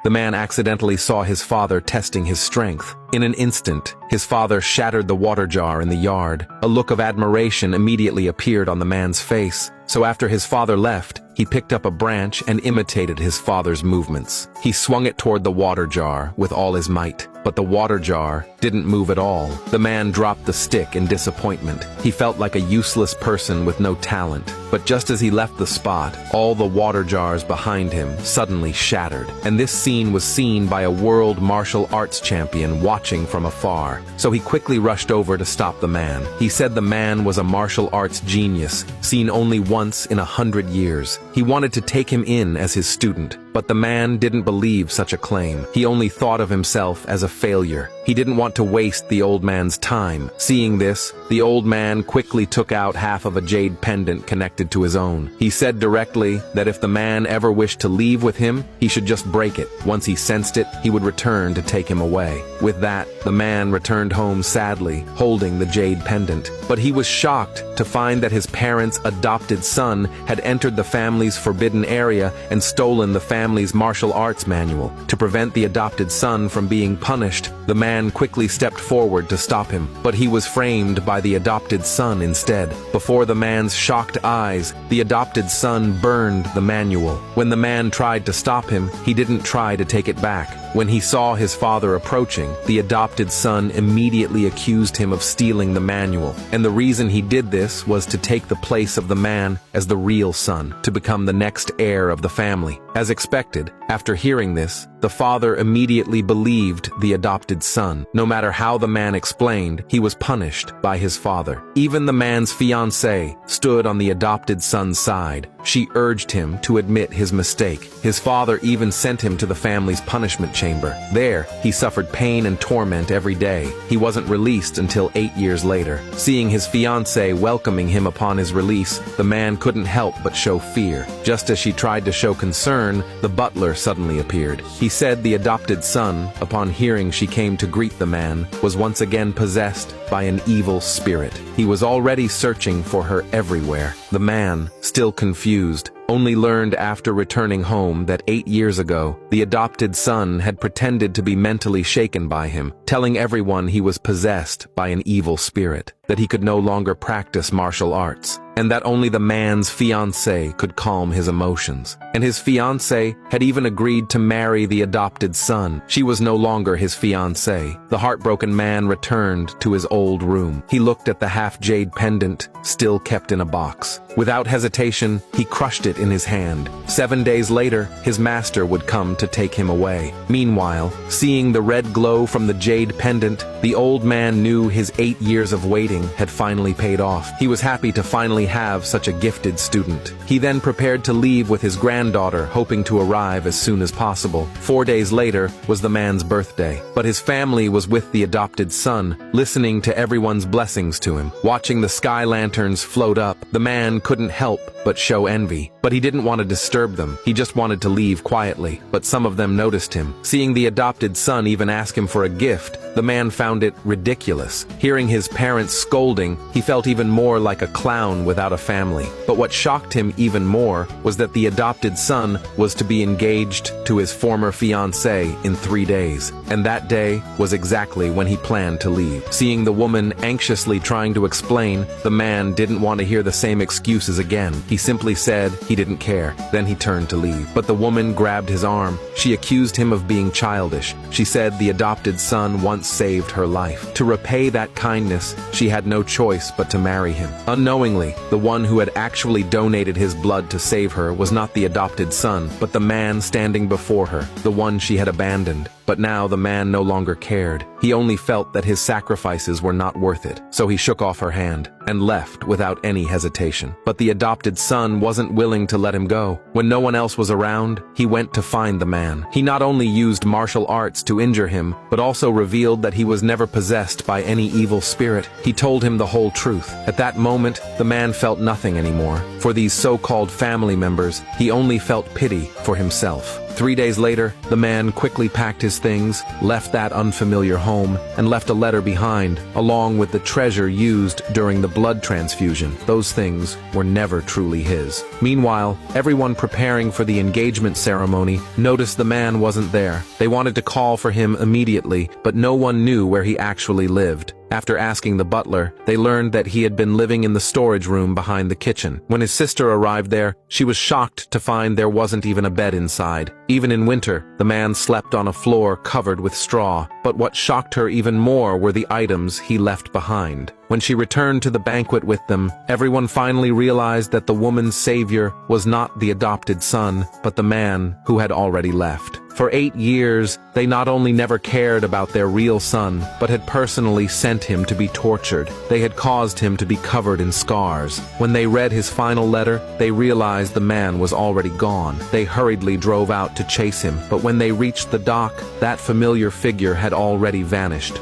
the man accidentally saw his father testing his strength. In an instant, his father shattered the water jar in the yard. A look of admiration immediately appeared on the man's face. So after his father left, he picked up a branch and imitated his father's movements. He swung it toward the water jar with all his might, but the water jar didn't move at all. The man dropped the stick in disappointment. He felt like a useless person with no talent. But just as he left the spot, all the water jars behind him suddenly shattered. And this scene was seen by a world martial arts champion watching from afar. So he quickly rushed over to stop the man. He said the man was a martial arts genius, seen only once in 100 years. He wanted to take him in as his student, but the man didn't believe such a claim. He only thought of himself as a failure. He didn't want to waste the old man's time. Seeing this, the old man quickly took out half of a jade pendant connected to his own. He said directly that if the man ever wished to leave with him, he should just break it. Once he sensed it, he would return to take him away. With that, the man returned home sadly, holding the jade pendant. But he was shocked to find that his parents' adopted son had entered the family's forbidden area and stolen the family's martial arts manual. To prevent the adopted son from being punished, the man quickly stepped forward to stop him, but he was framed by the adopted son instead. Before the man's shocked eyes, the adopted son burned the manual. When the man tried to stop him, he didn't try to take it back. When he saw his father approaching, the adopted son immediately accused him of stealing the manual. And the reason he did this was to take the place of the man as the real son, to become the next heir of the family. As expected, after hearing this, the father immediately believed the adopted son. No matter how the man explained, he was punished by his father. Even the man's fiancée stood on the adopted son's side. She urged him to admit his mistake. His father even sent him to the family's punishment chamber. There, he suffered pain and torment every day. He wasn't released until 8 years later. Seeing his fiancée welcoming him upon his release, the man couldn't help but show fear. Just as she tried to show concern, the butler suddenly appeared. He said the adopted son, upon hearing she came to greet the man, was once again possessed by an evil spirit. He was already searching for her everywhere. The man, still confused, only learned after returning home that 8 years ago, the adopted son had pretended to be mentally shaken by him, telling everyone he was possessed by an evil spirit, that he could no longer practice martial arts, and that only the man's fiancée could calm his emotions. And his fiancée had even agreed to marry the adopted son. She was no longer his fiancée. The heartbroken man returned to his old room. He looked at the half-jade pendant, still kept in a box. Without hesitation, he crushed it in his hand. 7 days later, his master would come to take him away. Meanwhile, seeing the red glow from the jade pendant, the old man knew his 8 years of waiting had finally paid off. He was happy to finally have such a gifted student. He then prepared to leave with his granddaughter, hoping to arrive as soon as possible. 4 days later was the man's birthday, but his family was with the adopted son, listening to everyone's blessings to him. Watching the sky lanterns float up, the man couldn't help but show envy. But he didn't want to disturb them. He just wanted to leave quietly. But some of them noticed him. Seeing the adopted son even ask him for a gift, the man found it ridiculous. Hearing his parents scolding, he felt even more like a clown without a family. But what shocked him even more was that the adopted son was to be engaged to his former fiancée in 3 days. And that day was exactly when he planned to leave. Seeing the woman anxiously trying to explain, the man didn't want to hear the same excuses again. He simply said he didn't care. Then he turned to leave. But the woman grabbed his arm. She accused him of being childish. She said the adopted son once saved her life. To repay that kindness, she had no choice but to marry him. Unknowingly, the one who had actually donated his blood to save her was not the adopted son, but the man standing before her, the one she had abandoned. But now the man no longer cared. He only felt that his sacrifices were not worth it. So he shook off her hand and left without any hesitation. But the adopted son wasn't willing to let him go. When no one else was around, he went to find the man. He not only used martial arts to injure him, but also revealed that he was never possessed by any evil spirit. He told him the whole truth. At that moment, the man felt nothing anymore. For these so-called family members, he only felt pity for himself. 3 days later, the man quickly packed his things, left that unfamiliar home, and left a letter behind, along with the treasure used during the blood transfusion. Those things were never truly his. Meanwhile, everyone preparing for the engagement ceremony noticed the man wasn't there. They wanted to call for him immediately, but no one knew where he actually lived. After asking the butler, they learned that he had been living in the storage room behind the kitchen. When his sister arrived there, she was shocked to find there wasn't even a bed inside. Even in winter, the man slept on a floor covered with straw. But what shocked her even more were the items he left behind. When she returned to the banquet with them, everyone finally realized that the woman's savior was not the adopted son, but the man who had already left. For 8 years, they not only never cared about their real son, but had personally sent him to be tortured. They had caused him to be covered in scars. When they read his final letter, they realized the man was already gone. They hurriedly drove out to chase him, but when they reached the dock, that familiar figure had already vanished.